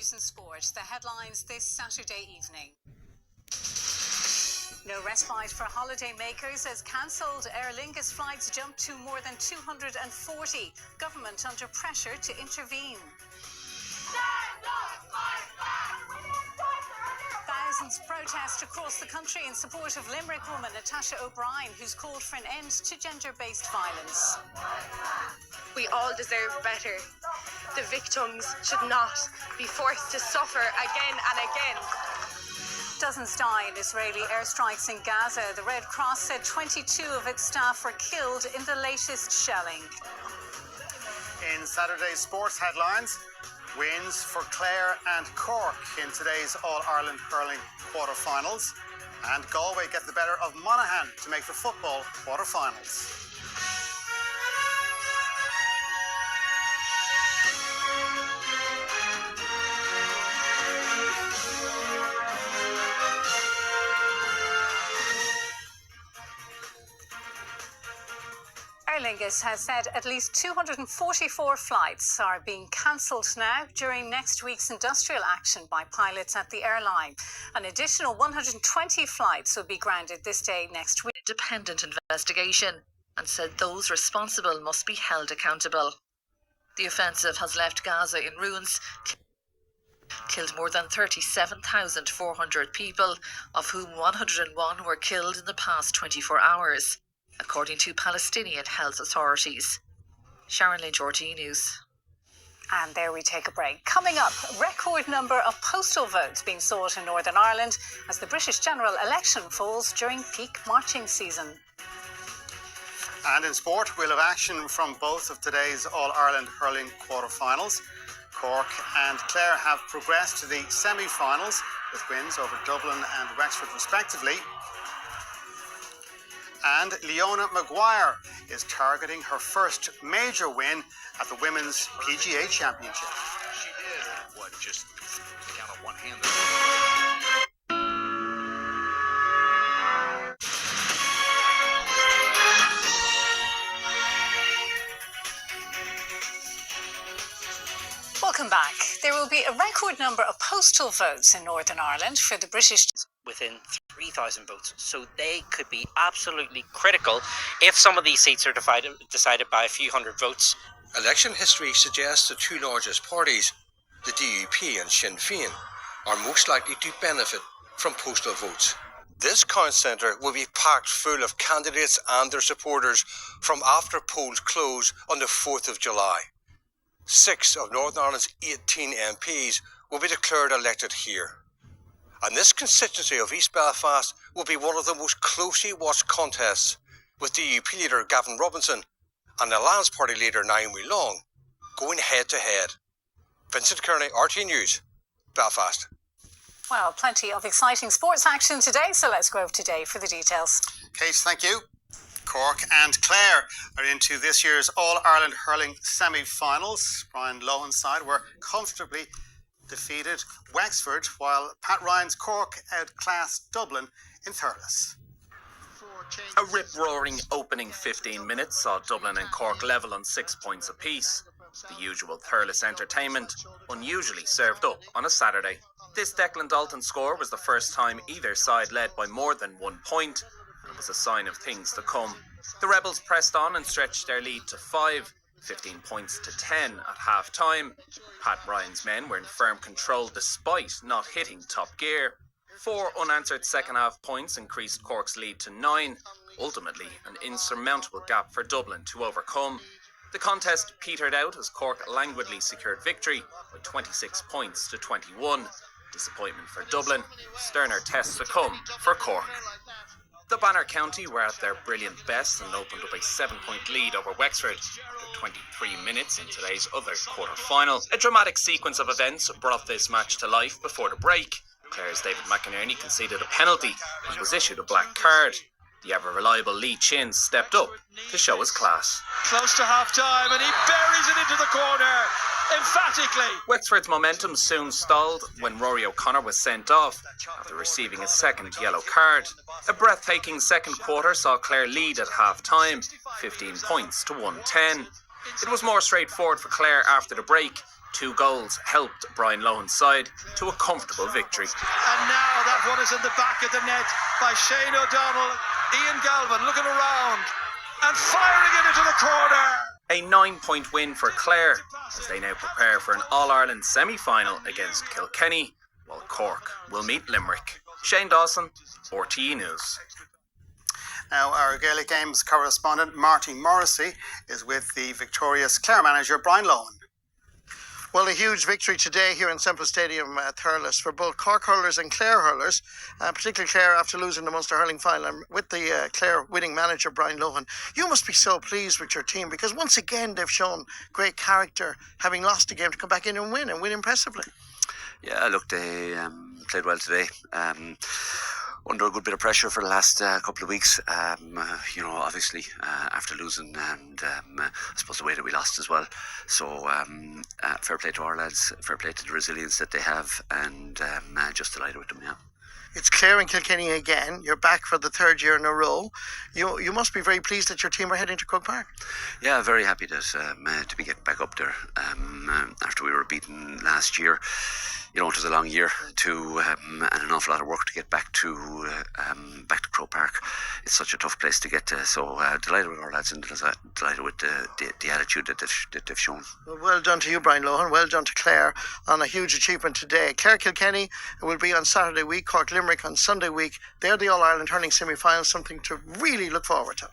News and sport. The headlines this Saturday evening. No respite for holiday makers as cancelled Aer Lingus flights jump to more than 240. Government under pressure to intervene. Thousands protest across the country in support of Limerick woman Natasha O'Brien, who's called for an end to gender-based violence. We all deserve better. The victims should not be forced to suffer again and again. Dozens die in Israeli airstrikes in Gaza. The Red Cross said 22 of its staff were killed in the latest shelling. In Saturday's sports headlines, wins for Clare and Cork in today's All-Ireland hurling quarter-finals. And Galway get the better of Monaghan to make the football quarter-finals. Aer Lingus has said at least 244 flights are being cancelled now during next week's industrial action by pilots at the airline. An additional 120 flights will be grounded this day next week. Independent investigation and said those responsible must be held accountable. The offensive has left Gaza in ruins, killed more than 37,400 people, of whom 101 were killed in the past 24 hours. According to Palestinian health authorities. Sharon Lynch, RTÉ News. And there we take a break. Coming up, record number of postal votes being sought in Northern Ireland as the British general election falls during peak marching season. And in sport, we'll have action from both of today's All-Ireland hurling quarter-finals. Cork and Clare have progressed to the semi-finals with wins over Dublin and Wexford respectively. And Leona Maguire is targeting her first major win at the Women's PGA Championship. She did. Just count on one hand. Welcome back. There will be a record number of postal votes in Northern Ireland for the British. Within 3,000 votes, so they could be absolutely critical if some of these seats are decided by a few hundred votes. Election history suggests the two largest parties, the DUP and Sinn Féin, are most likely to benefit from postal votes. This count centre will be packed full of candidates and their supporters from after polls close on the 4th of July. 6 of Northern Ireland's 18 MPs will be declared elected here. And this constituency of East Belfast will be one of the most closely watched contests, with DUP leader Gavin Robinson and Alliance Party leader Naomi Long going head to head. Vincent Kearney, RTÉ News, Belfast. Well, plenty of exciting sports action today, so let's go over today for the details. Kate, thank you. Cork and Clare are into this year's All-Ireland hurling semi-finals. Brian Lohan's side were comfortably defeated Wexford, while Pat Ryan's Cork outclassed Dublin in Thurles. A rip-roaring opening 15 minutes saw Dublin and Cork level on 6 points apiece. The usual Thurles entertainment, unusually served up on a Saturday. This Declan Dalton score was the first time either side led by more than 1 point, and was a sign of things to come. The Rebels pressed on and stretched their lead to 5. 15 points to 10 at half-time. Pat Ryan's men were in firm control despite not hitting top gear. 4 unanswered second-half points increased Cork's lead to 9, ultimately an insurmountable gap for Dublin to overcome. The contest petered out as Cork languidly secured victory with 26 points to 21. Disappointment for Dublin, sterner tests to come for Cork. The Banner County were at their brilliant best and opened up a 7-point lead over Wexford after 23 minutes in today's other quarter-final. A dramatic sequence of events brought this match to life before the break. Clare's David McInerney conceded a penalty and was issued a black card. The ever-reliable Lee Chin stepped up to show his class. Close to half-time and he buries it into the corner. Emphatically. Wexford's momentum soon stalled when Rory O'Connor was sent off after receiving a second yellow card. A breathtaking second quarter saw Clare lead at half-time, 15 points to 110. It was more straightforward for Clare after the break, 2 goals helped Brian Lohan's side to a comfortable victory. And now that one is in the back of the net by Shane O'Donnell. Ian Galvin looking around and firing it into the corner. A 9-point win for Clare as they now prepare for an All-Ireland semi-final against Kilkenny, while Cork will meet Limerick. Shane Dawson, RTÉ News. Now, our Gaelic Games correspondent Marty Morrissey is with the victorious Clare manager Brian Lohan. Well, a huge victory today here in Semple Stadium at Thurles for both Cork hurlers and Clare hurlers, particularly Clare after losing the Munster hurling final. And with the Clare winning manager Brian Lohan, you must be so pleased with your team because once again they've shown great character, having lost a game to come back in and win impressively. Yeah, look, they played well today. Under a good bit of pressure for the last couple of weeks, obviously after losing and I suppose the way that we lost as well. So fair play to our lads, fair play to the resilience that they have, and just delighted with them, yeah. It's Clare and Kilkenny again. You're back for the third year in a row. You must be very pleased that your team are heading to Croke Park. Yeah, very happy that to be getting back up there after we were beaten last year. You know, it was a long year and an awful lot of work to get back to Croke Park. It's such a tough place to get to. So delighted with our lads and delighted with the attitude that they've shown. Well done to you, Brian Lohan. Well done to Clare on a huge achievement today. Clare Kilkenny will be on Saturday week. Cork Limerick on Sunday week. They're the All-Ireland hurling semi-final, something to really look forward to.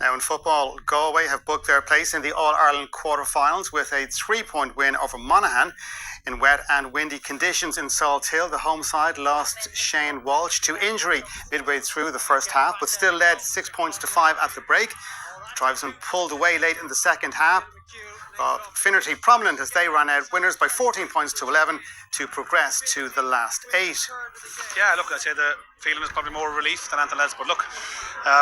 Now in football, Galway have booked their place in the All-Ireland quarter-finals with a 3-point win over Monaghan. In wet and windy conditions in Salt Hill, the home side lost Shane Walsh to injury midway through the first half, but still led 6 points to 5 at the break. The tribesmen pulled away late in the second half. Finnerty prominent as they ran out winners by 14 points to 11 to progress to the last 8. Yeah, look, I'd say the feeling is probably more relief than anything else, but look,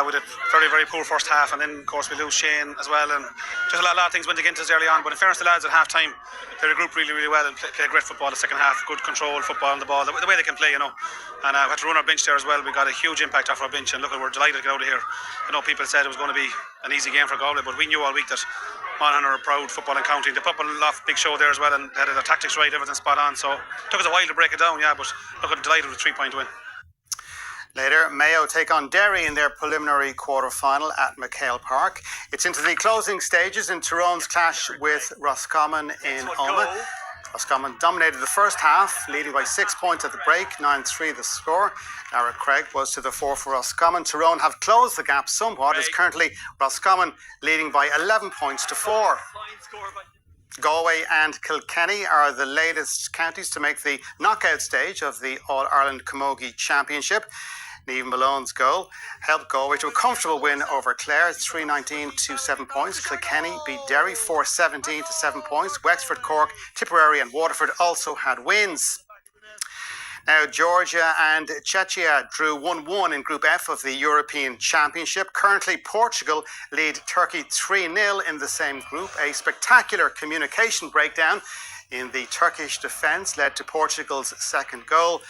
we did very, very poor first half, and then of course we lose Shane as well, and just a lot of things went against us early on, but in fairness to the lads at half time, they regrouped really, really well and played great football the second half, good control football on the ball, the way they can play, you know, and we had to run our bench there as well. We got a huge impact off our bench, and look, we're delighted to get out of here. I know people said it was going to be an easy game for Galway, but we knew all week that Monaghan are a proud football and county. They put off big show there as well and had their tactics right, everything spot on, so it took us a while to break it down, yeah, but look, I'm delighted with a 3-point win. Later, Mayo take on Derry in their preliminary quarter-final at McHale Park. It's into the closing stages in Tyrone's clash with Roscommon in Omagh. Roscommon dominated the first half, leading by 6 points at the break, 9-3 the score. Lara Craig was to the fore for Roscommon. Tyrone have closed the gap somewhat, as currently Roscommon leading by 11 points to 4. Galway and Kilkenny are the latest counties to make the knockout stage of the All-Ireland Camogie Championship. Niamh Malone's goal helped Galway to a comfortable win over Clare, 3-19 to 7 points. Kilkenny beat Derry 4-17 to 7 points. Wexford, Cork, Tipperary and Waterford also had wins. Now, Georgia and Czechia drew 1-1 in Group F of the European Championship. Currently, Portugal lead Turkey 3-0 in the same group. A spectacular communication breakdown in the Turkish defence led to Portugal's second goal.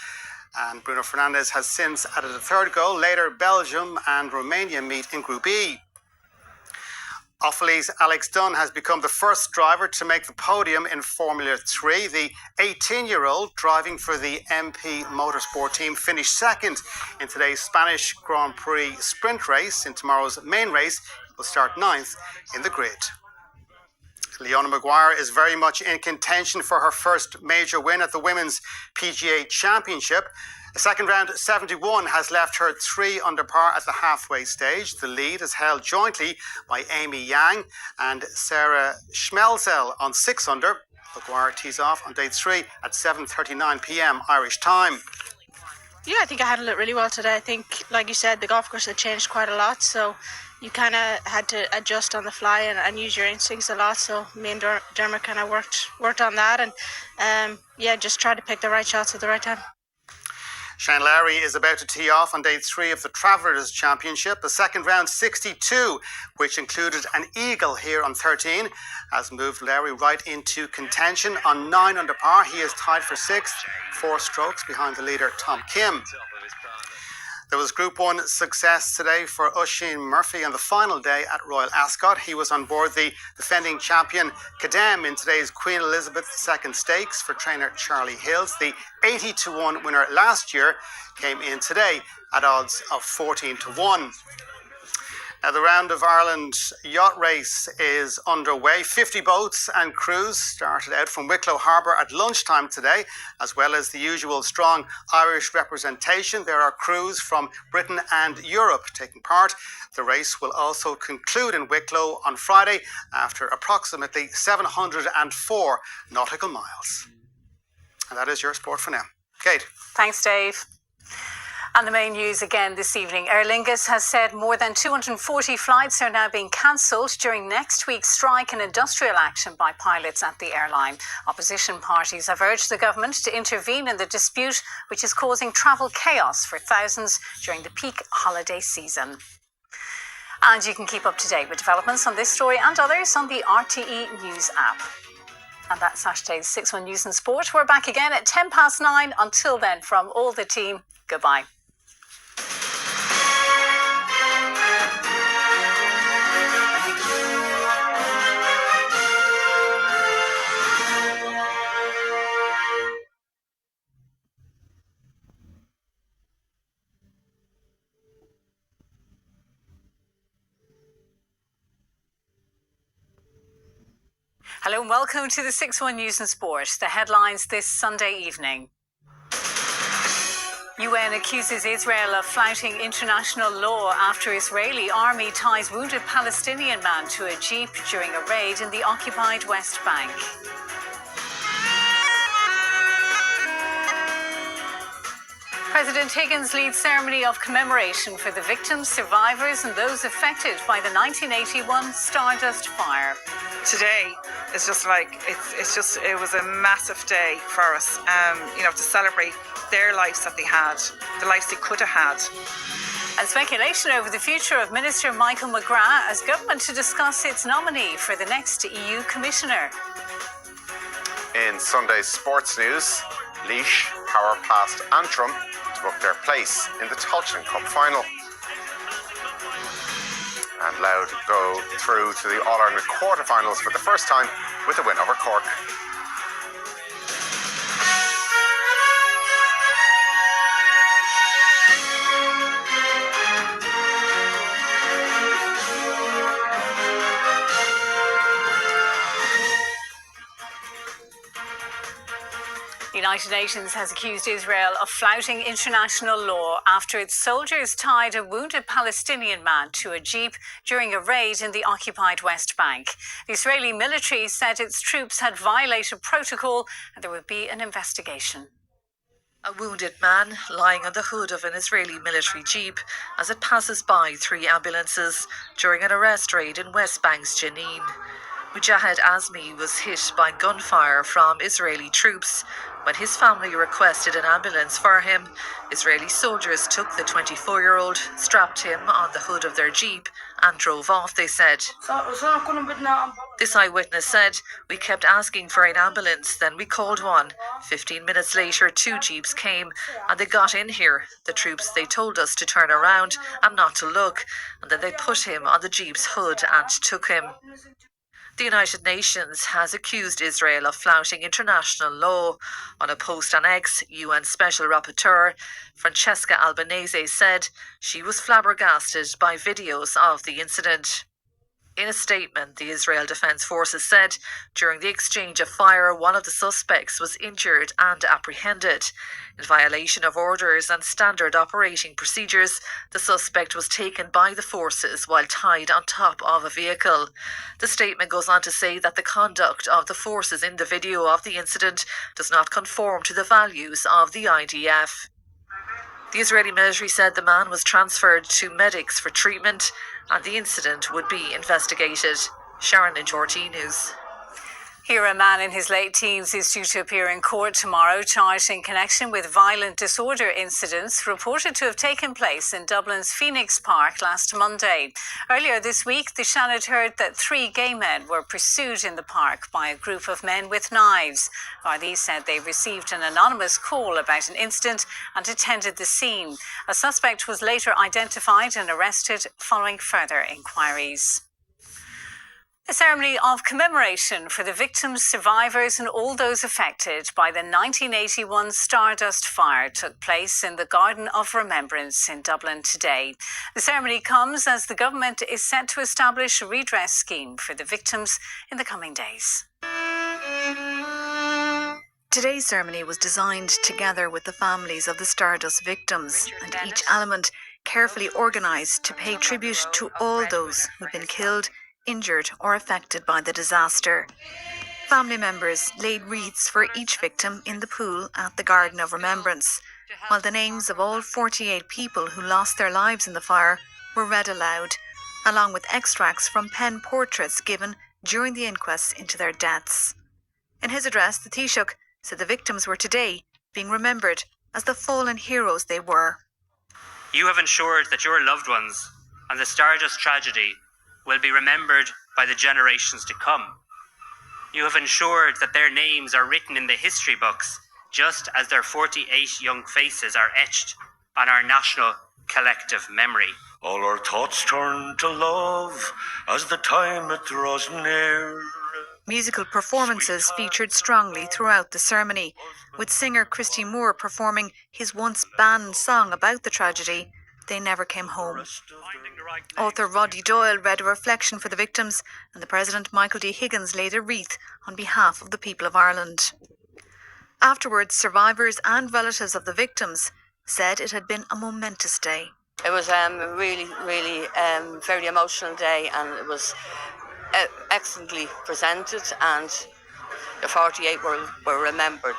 And Bruno Fernandes has since added a third goal. Later, Belgium and Romania meet in Group E. Offaly's Alex Dunn has become the first driver to make the podium in Formula 3. The 18-year-old driving for the MP Motorsport team finished second in today's Spanish Grand Prix sprint race. In tomorrow's main race, he will start 9th in the grid. Leona Maguire is very much in contention for her first major win at the Women's PGA Championship. The second round 71 has left her 3 under par at the halfway stage. The lead is held jointly by Amy Yang and Sarah Schmelzel on 6 under. Maguire tees off on day 3 at 7:39 p.m. Irish time. Yeah, I think I handled it really well today. I think, like you said, the golf course had changed quite a lot, so you kind of had to adjust on the fly and use your instincts a lot. So me and Dermot kind of worked on that, and just tried to pick the right shots at the right time. Shane Lowry is about to tee off on day 3 of the Travellers Championship. The second round 62, which included an eagle here on 13, has moved Lowry right into contention on 9 under par. He is tied for 6th, 4 strokes behind the leader Tom Kim. There was Group 1 success today for Oisin Murphy on the final day at Royal Ascot. He was on board the defending champion Cadem in today's Queen Elizabeth II Stakes for trainer Charlie Hills. The 80-1 winner last year came in today at odds of 14-1. Now, the Round of Ireland yacht race is underway. 50 boats and crews started out from Wicklow Harbour at lunchtime today, as well as the usual strong Irish representation. There are crews from Britain and Europe taking part. The race will also conclude in Wicklow on Friday after approximately 704 nautical miles. And that is your sport for now. Kate. Thanks, Dave. And the main news again this evening. Aer Lingus has said more than 240 flights are now being cancelled during next week's strike and industrial action by pilots at the airline. Opposition parties have urged the government to intervene in the dispute, which is causing travel chaos for thousands during the peak holiday season. And you can keep up to date with developments on this story and others on the RTÉ News app. And that's Saturday's 6 One News and Sport. We're back again at 9:10. Until then, from all the team, goodbye. Hello and welcome to the 6 One News and Sport. The headlines this Sunday evening. UN accuses Israel of flouting international law after Israeli army ties wounded Palestinian man to a jeep during a raid in the occupied West Bank. President Higgins leads ceremony of commemoration for the victims, survivors and those affected by the 1981 Stardust fire. Today is just like, it was a massive day for us, to celebrate their lives that they had, the lives they could have had. And speculation over the future of Minister Michael McGrath as government to discuss its nominee for the next EU Commissioner. In Sunday's sports news, Laois power past Antrim to book their place in the Tailteann Cup final. And Louth go through to the All-Ireland quarter-finals for the first time with a win over Cork. The United Nations has accused Israel of flouting international law after its soldiers tied a wounded Palestinian man to a jeep during a raid in the occupied West Bank. The Israeli military said its troops had violated protocol and there would be an investigation. A wounded man lying on the hood of an Israeli military jeep as it passes by 3 ambulances during an arrest raid in West Bank's Jenin. Mujahid Azmi was hit by gunfire from Israeli troops. When his family requested an ambulance for him, Israeli soldiers took the 24-year-old, strapped him on the hood of their jeep and drove off, they said. This eyewitness said, "We kept asking for an ambulance, then we called one. 15 minutes later, 2 jeeps came and they got in here. The troops, they told us to turn around and not to look, and then they put him on the jeep's hood and took him." The United Nations has accused Israel of flouting international law. On a post on X, UN Special Rapporteur Francesca Albanese said she was flabbergasted by videos of the incident. In a statement, the Israel Defense Forces said during the exchange of fire, one of the suspects was injured and apprehended. In violation of orders and standard operating procedures, the suspect was taken by the forces while tied on top of a vehicle. The statement goes on to say that the conduct of the forces in the video of the incident does not conform to the values of the IDF. The Israeli military said the man was transferred to medics for treatment and the incident would be investigated. Sharon Lynch, RTÉ News. Here, a man in his late teens is due to appear in court tomorrow, charged in connection with violent disorder incidents reported to have taken place in Dublin's Phoenix Park last Monday. Earlier this week, the Seanad heard that 3 gay men were pursued in the park by a group of men with knives. Gardaí said they received an anonymous call about an incident and attended the scene. A suspect was later identified and arrested following further inquiries. A ceremony of commemoration for the victims, survivors and all those affected by the 1981 Stardust fire took place in the Garden of Remembrance in Dublin today. The ceremony comes as the government is set to establish a redress scheme for the victims in the coming days. Today's ceremony was designed together with the families of the Stardust victims, and each element carefully organised to pay tribute to all those who've been killed, injured or affected by the disaster. Family members laid wreaths for each victim in the pool at the Garden of Remembrance, while the names of all 48 people who lost their lives in the fire were read aloud, along with extracts from pen portraits given during the inquests into their deaths. In his address, the Taoiseach said the victims were today being remembered as the fallen heroes they were. You have ensured that your loved ones and the Stardust tragedy will be remembered by the generations to come. You have ensured that their names are written in the history books, just as their 48 young faces are etched on our national collective memory. All our thoughts turn to love as the time it draws near. Musical performances featured strongly throughout the ceremony, with singer Christy Moore performing his once banned song about the tragedy, They Never Came Home. Author Roddy Doyle read a reflection for the victims, and the President Michael D. Higgins laid a wreath on behalf of the people of Ireland. Afterwards, survivors and relatives of the victims said it had been a momentous day. It was a really very emotional day, and it was excellently presented, and the 48 were remembered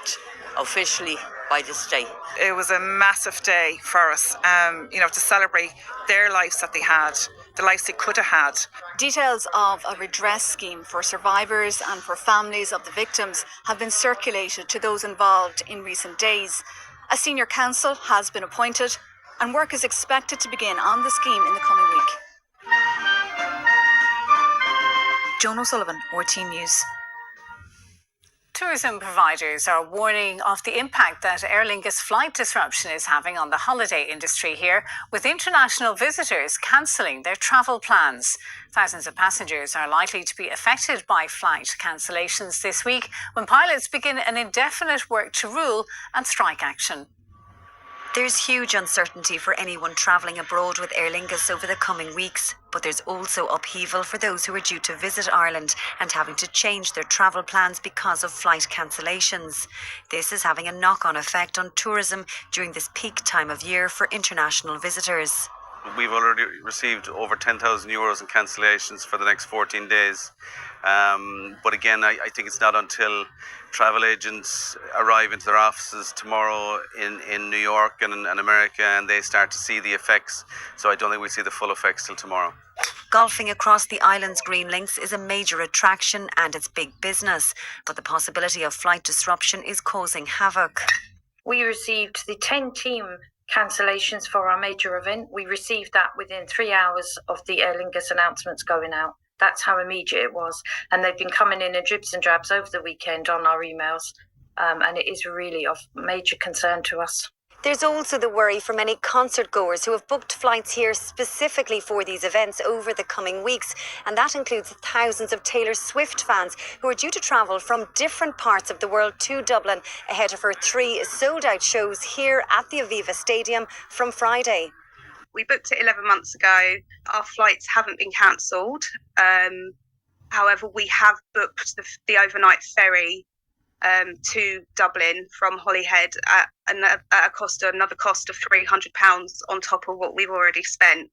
officially by this day. It was a massive day for us, to celebrate their lives that they had, the lives they could have had. Details of a redress scheme for survivors and for families of the victims have been circulated to those involved in recent days. A senior counsel has been appointed, and work is expected to begin on the scheme in the coming week. Joan O'Sullivan, RTÉ News. Tourism providers are warning of the impact that Aer Lingus flight disruption is having on the holiday industry here, with international visitors cancelling their travel plans. Thousands of passengers are likely to be affected by flight cancellations this week when pilots begin an indefinite work to rule and strike action. There's huge uncertainty for anyone travelling abroad with Aer Lingus over the coming weeks, but there's also upheaval for those who are due to visit Ireland and having to change their travel plans because of flight cancellations. This is having a knock-on effect on tourism during this peak time of year for international visitors. We've already received over €10,000 in cancellations for the next 14 days. But again, I think it's not until travel agents arrive into their offices tomorrow in New York and America and they start to see the effects. So I don't think we'll see the full effects till tomorrow. Golfing across the island's green links is a major attraction and it's big business, but the possibility of flight disruption is causing havoc. We received the 10-team cancellations for our major event. We received that within 3 hours of the Aer Lingus announcements going out. That's how immediate it was. And they've been coming in dribs and drabs over the weekend on our emails. And it is really of major concern to us. There's also the worry for many concert goers who have booked flights here specifically for these events over the coming weeks. And that includes thousands of Taylor Swift fans who are due to travel from different parts of the world to Dublin ahead of her 3 sold-out shows here at the Aviva Stadium from Friday. We booked it 11 months ago. Our flights haven't been cancelled. However, we have booked the overnight ferry to Dublin from Holyhead at another cost of £300 on top of what we've already spent.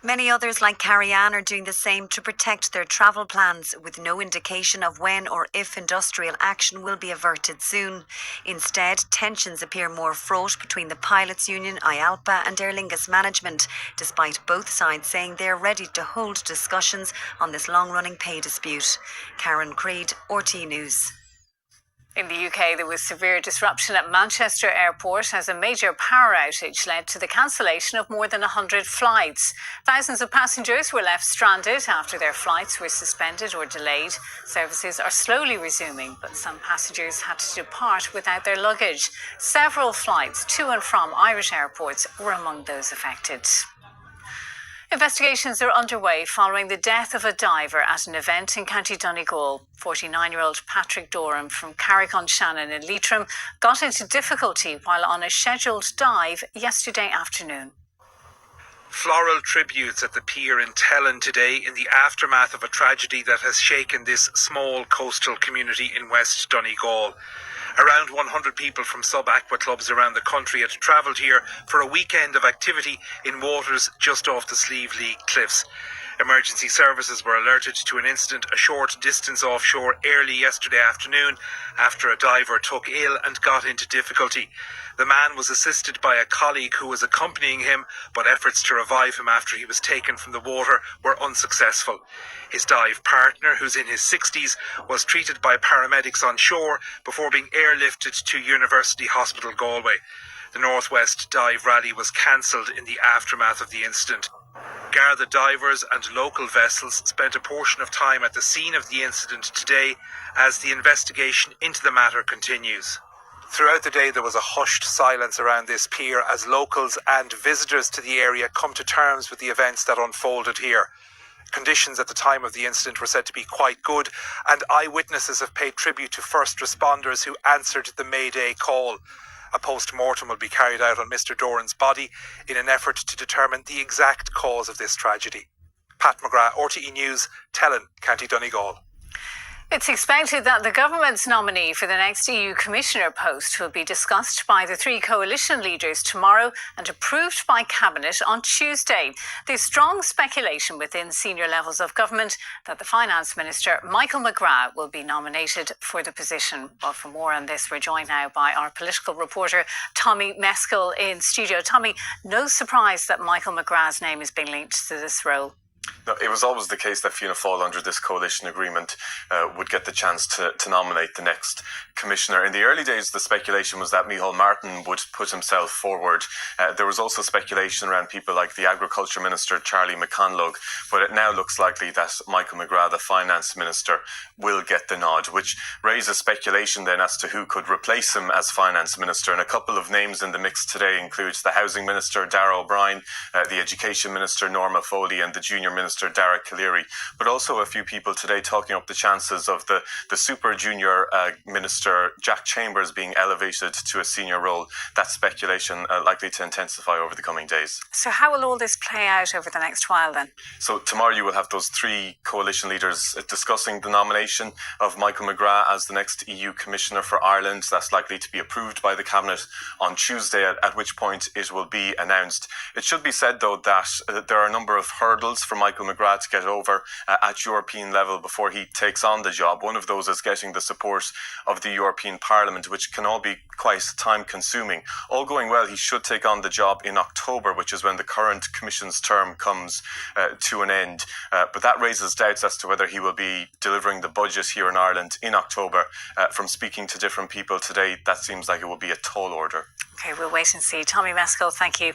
Many others, like Carrie-Anne, are doing the same to protect their travel plans, with no indication of when or if industrial action will be averted soon. Instead, tensions appear more fraught between the pilots' union, IALPA, and Aer Lingus management, despite both sides saying they are ready to hold discussions on this long-running pay dispute. Karen Creed, RTÉ News. In the UK, there was severe disruption at Manchester Airport as a major power outage led to the cancellation of more than 100 flights. Thousands of passengers were left stranded after their flights were suspended or delayed. Services are slowly resuming, but some passengers had to depart without their luggage. Several flights to and from Irish airports were among those affected. Investigations are underway following the death of a diver at an event in County Donegal. 49-year-old Patrick Doran from Carrick-on-Shannon in Leitrim got into difficulty while on a scheduled dive yesterday afternoon. Floral tributes at the pier in Tellin today in the aftermath of a tragedy that has shaken this small coastal community in West Donegal. Around 100 people from sub-aqua clubs around the country had travelled here for a weekend of activity in waters just off the Sleeve Cliffs. Emergency services were alerted to an incident a short distance offshore early yesterday afternoon after a diver took ill and got into difficulty. The man was assisted by a colleague who was accompanying him, but efforts to revive him after he was taken from the water were unsuccessful. His dive partner, who's in his 60s, was treated by paramedics on shore before being airlifted to University Hospital Galway. The Northwest Dive Rally was cancelled in the aftermath of the incident. Garda divers and local vessels spent a portion of time at the scene of the incident today as the investigation into the matter continues. Throughout the day, there was a hushed silence around this pier as locals and visitors to the area come to terms with the events that unfolded here. Conditions at the time of the incident were said to be quite good, and eyewitnesses have paid tribute to first responders who answered the Mayday call. A post-mortem will be carried out on Mr. Doran's body in an effort to determine the exact cause of this tragedy. Pat McGrath, RTÉ News, Tellin, County Donegal. It's expected that the government's nominee for the next EU Commissioner post will be discussed by the three coalition leaders tomorrow and approved by Cabinet on Tuesday. There's strong speculation within senior levels of government that the Finance Minister, Michael McGrath, will be nominated for the position. Well, for more on this, we're joined now by our political reporter, Tommy Meskell, in studio. Tommy, no surprise that Michael McGrath's name is being linked to this role. No, it was always the case that Fianna Fáil, under this coalition agreement, would get the chance to nominate the next commissioner. In the early days, the speculation was that Micheál Martin would put himself forward. There was also speculation around people like the Agriculture Minister, Charlie McConlogue, but it now looks likely that Michael McGrath, the Finance Minister, will get the nod, which raises speculation then as to who could replace him as Finance Minister. And a couple of names in the mix today includes the Housing Minister, Darragh O'Brien, the Education Minister, Norma Foley, and the Junior Minister, Derek Cleary, but also a few people today talking up the chances of the Super Junior Minister, Jack Chambers, being elevated to a senior role. That speculation likely to intensify over the coming days. So how will all this play out over the next while then? So tomorrow you will have those three coalition leaders discussing the nomination of Michael McGrath as the next EU Commissioner for Ireland. That's likely to be approved by the Cabinet on Tuesday, at which point it will be announced. It should be said, though, that there are a number of hurdles for Michael McGrath to get over at European level before he takes on the job. One of those is getting the support of the European Parliament, which can all be quite time consuming. All going well, he should take on the job in October, which is when the current Commission's term comes to an end. But that raises doubts as to whether he will be delivering the budget here in Ireland in October. From speaking to different people today, that seems like it will be a tall order. OK, we'll wait and see. Tommy Meskell, thank you.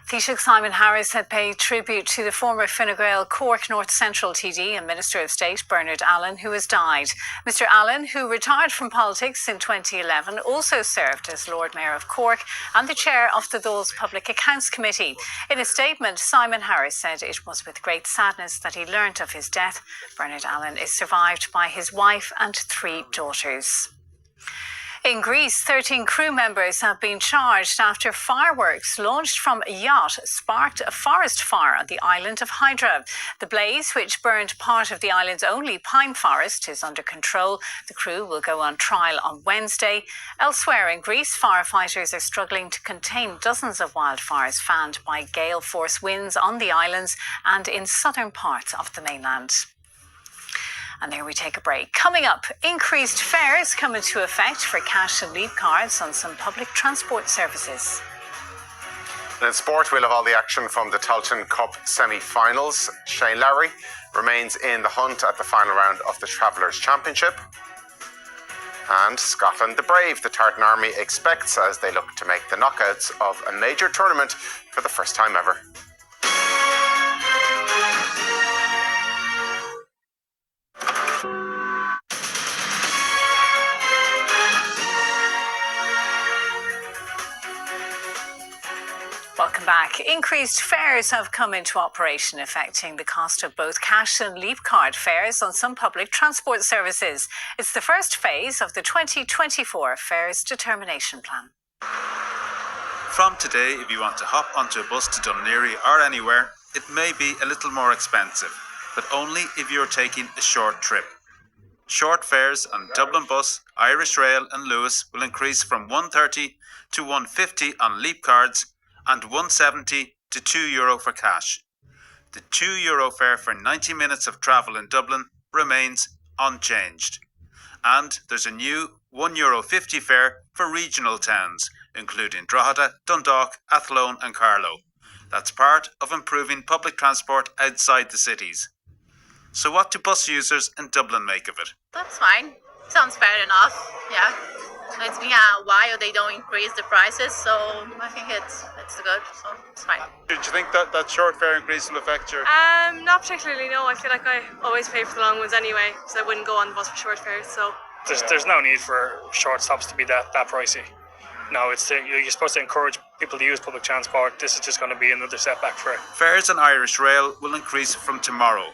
Taoiseach Simon Harris had paid tribute to the former Fine Gael Cork North Central TD and Minister of State Bernard Allen, who has died. Mr Allen, who retired from politics in 2011, also served as Lord Mayor of Cork and the chair of the Dáil's Public Accounts Committee. In a statement, Simon Harris said it was with great sadness that he learnt of his death. Bernard Allen is survived by his wife and 3 daughters. In Greece, 13 crew members have been charged after fireworks launched from a yacht sparked a forest fire on the island of Hydra. The blaze, which burned part of the island's only pine forest, is under control. The crew will go on trial on Wednesday. Elsewhere in Greece, firefighters are struggling to contain dozens of wildfires fanned by gale force winds on the islands and in southern parts of the mainland. And there we take a break. Coming up, increased fares come into effect for cash and leap cards on some public transport services. And in sport, we'll have all the action from the Tailteann Cup semi-finals. Shane Lowry remains in the hunt at the final round of the Travellers' Championship. And Scotland the Brave, the Tartan Army expects as they look to make the knockouts of a major tournament for the first time ever. Welcome back. Increased fares have come into operation, affecting the cost of both cash and leap card fares on some public transport services. It's the first phase of the 2024 Fares Determination Plan. From today, if you want to hop onto a bus to Dún Laoghaire or anywhere, it may be a little more expensive, but only if you're taking a short trip. Short fares on Dublin Bus, Irish Rail and Lewis will increase from €130 to €150 on leap cards and €170 to €2 for cash. The €2 fare for 90 minutes of travel in Dublin remains unchanged. And there's a new €1.50 fare for regional towns, including Drogheda, Dundalk, Athlone and Carlow. That's part of improving public transport outside the cities. So what do bus users in Dublin make of it? That's fine. Sounds fair enough, yeah. It's been a while they don't increase the prices, so I think it's good, so it's fine. Do you think that short fare increase will affect your... Not particularly, no. I feel like I always pay for the long ones anyway, so I wouldn't go on the bus for short fares, so... There's no need for short stops to be that pricey. No, you're supposed to encourage people to use public transport. This is just going to be another setback for it. Fares on Irish Rail will increase from tomorrow.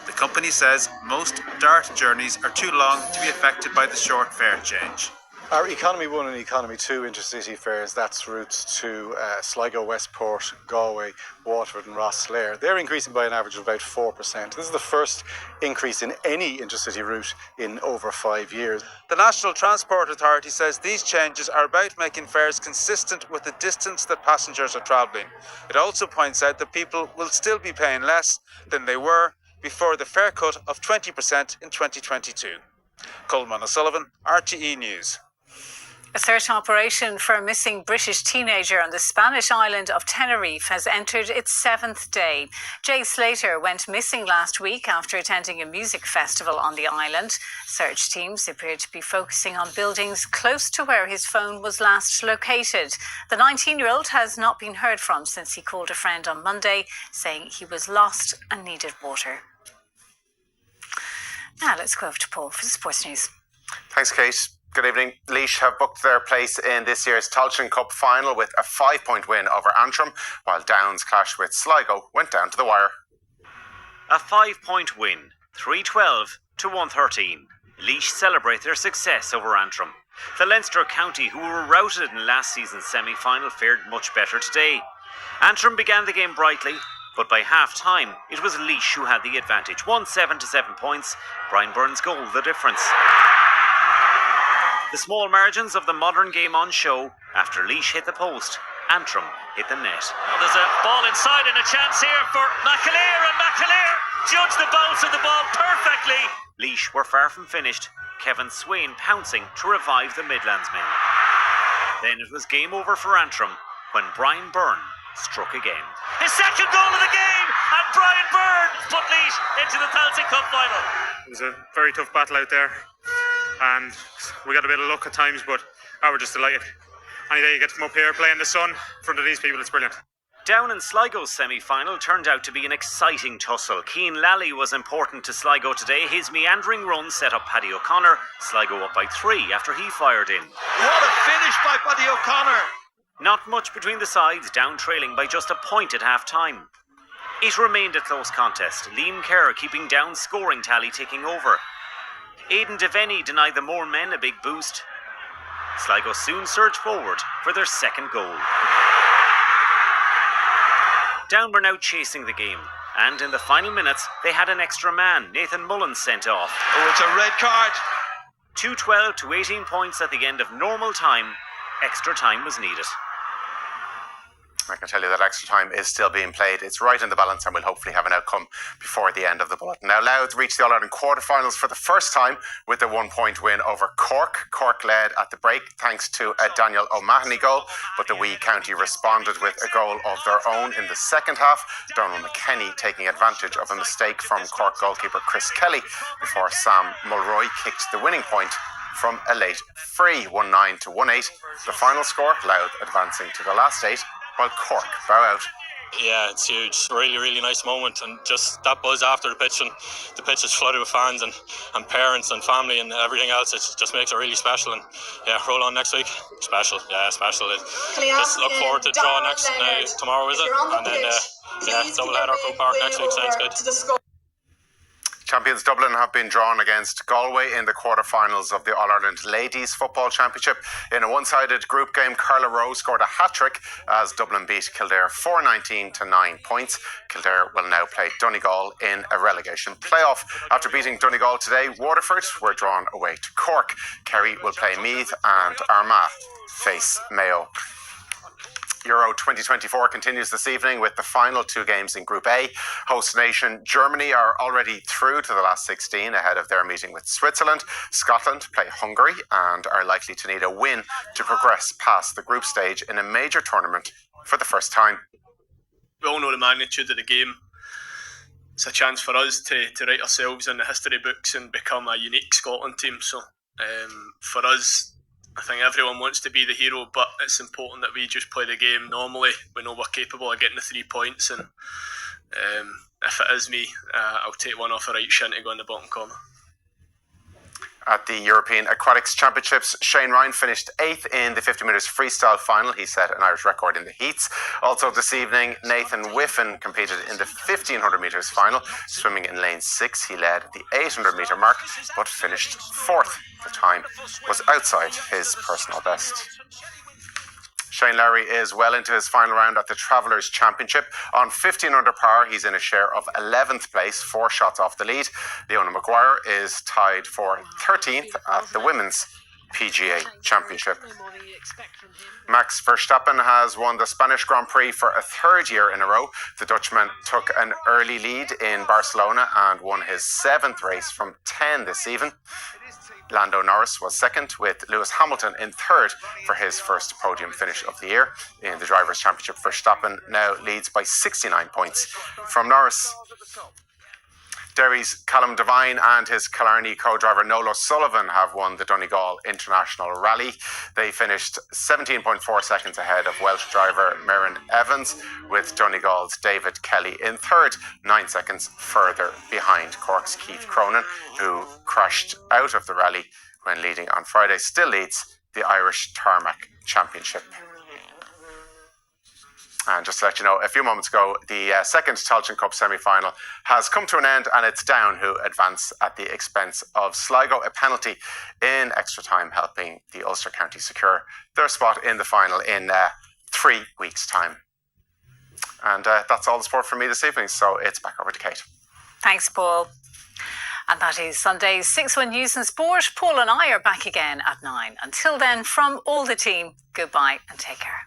The company says most DART journeys are too long to be affected by the short fare change. Our Economy 1 and Economy 2 intercity fares, that's routes to Sligo, Westport, Galway, Waterford and Rosslare. They're increasing by an average of about 4%. This is the first increase in any intercity route in over 5 years. The National Transport Authority says these changes are about making fares consistent with the distance that passengers are travelling. It also points out that people will still be paying less than they were before the fare cut of 20% in 2022. Coleman O'Sullivan, RTÉ News. A search operation for a missing British teenager on the Spanish island of Tenerife has entered its 7th day. Jay Slater went missing last week after attending a music festival on the island. Search teams appear to be focusing on buildings close to where his phone was last located. The 19-year-old has not been heard from since he called a friend on Monday, saying he was lost and needed water. Now let's go over to Paul for the sports news. Thanks, Kate. Good evening. Laois have booked their place in this year's Tailteann Cup final with a 5-point win over Antrim, while Down's clash with Sligo went down to the wire. A 5-point win, 3-12 to 113. Laois celebrate their success over Antrim. The Leinster county, who were routed in last season's semi-final, fared much better today. Antrim began the game brightly, but by half-time, it was Laois who had the advantage. 1-7 to 7 points. Brian Byrne's goal the difference. The small margins of the modern game on show after Laois hit the post, Antrim hit the net. Well, there's a ball inside and a chance here for McAleer, and McAleer judged the bounce of the ball perfectly. Laois were far from finished, Kevin Swain pouncing to revive the Midlands men. Then it was game over for Antrim when Brian Byrne struck again. His second goal of the game, and Brian Byrne put Laois into the Tailteann Cup final. It was a very tough battle out there, and we got a bit of luck at times, but we're just delighted. Any day you get to come up here, play in the sun in front of these people, it's brilliant. Down in Sligo's semi-final turned out to be an exciting tussle. Cian Lally was important to Sligo today. His meandering run set up Paddy O'Connor. Sligo up by 3 after he fired in. What a finish by Paddy O'Connor! Not much between the sides, down trailing by just a point at half-time. It remained a close contest, Liam Kerr keeping Down's scoring tally ticking over. Aidan Devaney denied the Moore men a big boost. Sligo soon surged forward for their second goal. Down were now chasing the game, and in the final minutes they had an extra man, Nathan Mullins, sent off. Oh, it's a red card. 2-12 to 18 points at the end of normal time. Extra time was needed. I can tell you that extra time is still being played. It's right in the balance and we'll hopefully have an outcome before the end of the bulletin. Now Louth reached the All-Ireland quarterfinals for the first time with a 1-point win over Cork. Cork led at the break thanks to a Daniel O'Mahony goal, but the wee county responded with a goal of their own in the second half. Donald McKenny taking advantage of a mistake from Cork goalkeeper Chris Kelly before Sam Mulroy kicked the winning point from a late free, 1-9 to 1-8. The final score, Louth advancing to the last 8, while Cork bow out. Yeah, it's huge. Really, really nice moment, and just that buzz after the pitch, and the pitch is flooded with fans and parents and family and everything else. It just makes it really special. And yeah, roll on next week. Special, yeah, special. Just look forward to draw next tomorrow, is it? And then double header Croke Park next week. Sounds good. Champions Dublin have been drawn against Galway in the quarterfinals of the All-Ireland Ladies Football Championship. In a one-sided group game, Carla Rowe scored a hat-trick as Dublin beat Kildare 4-19 to 9 points. Kildare will now play Donegal in a relegation playoff. After beating Donegal today, Waterford were drawn away to Cork. Kerry will play Meath and Armagh face Mayo. Euro 2024 continues this evening with the final 2 games in Group A. Host nation Germany are already through to the last 16 ahead of their meeting with Switzerland. Scotland play Hungary and are likely to need a win to progress past the group stage in a major tournament for the first time. We all know the magnitude of the game. It's a chance for us to write ourselves in the history books and become a unique Scotland team. So for us, I think everyone wants to be the hero, but it's important that we just play the game normally. We know we're capable of getting the 3 points, and if it is me, I'll take one off the right shin to go in the bottom corner. At the European Aquatics Championships, Shane Ryan finished 8th in the 50 metres freestyle final. He set an Irish record in the heats. Also this evening, Nathan Whiffen competed in the 1500 metres final. Swimming in lane 6, he led the 800 metre mark, but finished 4th. The time was outside his personal best. Shane Lowry is well into his final round at the Travellers Championship. On 15 under par, he's in a share of 11th place, 4 shots off the lead. Leona Maguire is tied for 13th at the Women's PGA Championship. Max Verstappen has won the Spanish Grand Prix for a 3rd year in a row. The Dutchman took an early lead in Barcelona and won his 7th race from 10 this season. Lando Norris was 2nd, with Lewis Hamilton in 3rd for his first podium finish of the year. In the Drivers' Championship, Verstappen now leads by 69 points from Norris. Derry's Callum Devine and his Killarney co-driver Noel O'Sullivan have won the Donegal International Rally. They finished 17.4 seconds ahead of Welsh driver Merrin Evans, with Donegal's David Kelly in 3rd, 9 seconds further behind Cork's Keith Cronin, who crashed out of the rally when leading on Friday, still leads the Irish Tarmac Championship. And just to let you know, a few moments ago, the second Tailteann Cup semi-final has come to an end, and it's Down who advance at the expense of Sligo. A penalty in extra time helping the Ulster County secure their spot in the final in 3 weeks' time. And that's all the sport from me this evening, so it's back over to Kate. Thanks, Paul. And that is Sunday's 6 One News and Sport. Paul and I are back again at 9. Until then, from all the team, goodbye and take care.